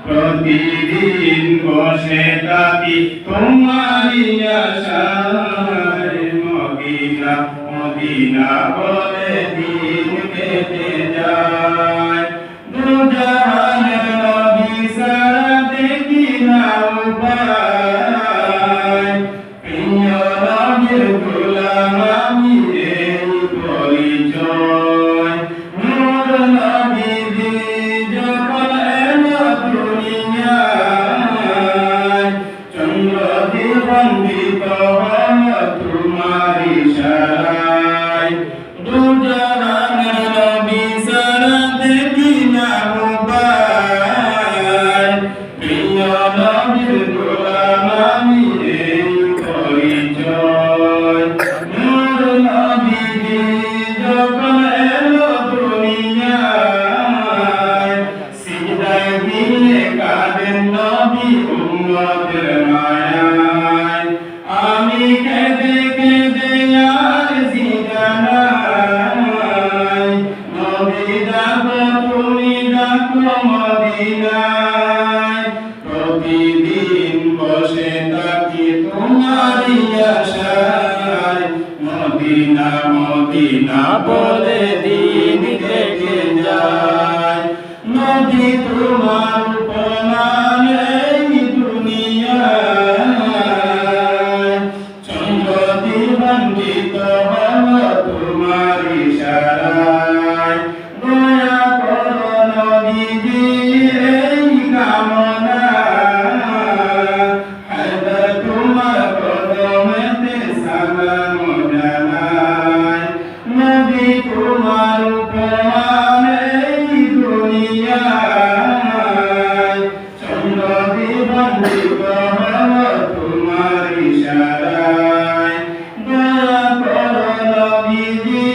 প্রতিদিন বসে থাকি তোমারই আশায়, মদিনা মদিনা বলে দিন কেটে যায়। দুজাহানের নবী সারা দেখি না উপায়, প্রিয় নবীর গোলাম আমি এই পরিচয়। নূর নবী বন্দিত তোমার ইশারায়, দুজাহানের নবী সারা দেখি না উপায়, প্রিয় নবীর গোলাম আমি এই পরিচয়। নূর নবী যখন এলো দুনিয়ায়, সিজদায় দিয়ে কাঁদেন নবী উম্মতের মায়ায়। আমি কেঁদে কেঁদে আরজি জানাই, নবী ডাকো তুমি ডাকো মদিনায়। প্রতিদিন বসে থাকি তোমারই আশায়, মদিনা মদিনা বলে দিন কেটে যায়। নবী তোমার উপমান এই দুনিয়ায়, চন্দ্র দিগন্বিত হলো তোমার ইশারায়। দয়া করো নবীজি এই কামনা, হায়দার তোমার কদমেতে সালাম জানাই। নবী তোমার উপমান এই দুনিয়ায়, চন্দ্র দিগন্বিত হলো তোমার ইশারায়। দয়া করো নবীজি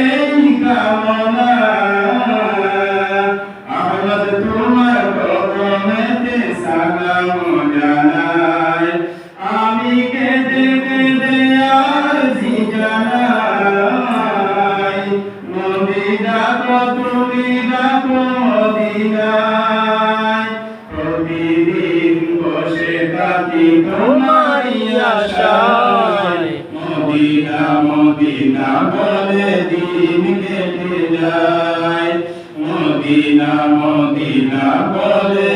এই কামনা, আহমদ তোমার কদমেতে সালাম জানাই। আমি কেঁদে কেঁদে আরজি জানাই, নবী ডাকো তুমি ডাকো মদিনায়। প্রতিদিন বসে থাকি তোমারই আশায়, মদিনা মদিনা বলে দিন কেটে যায়। মদিনা মদিনা বলে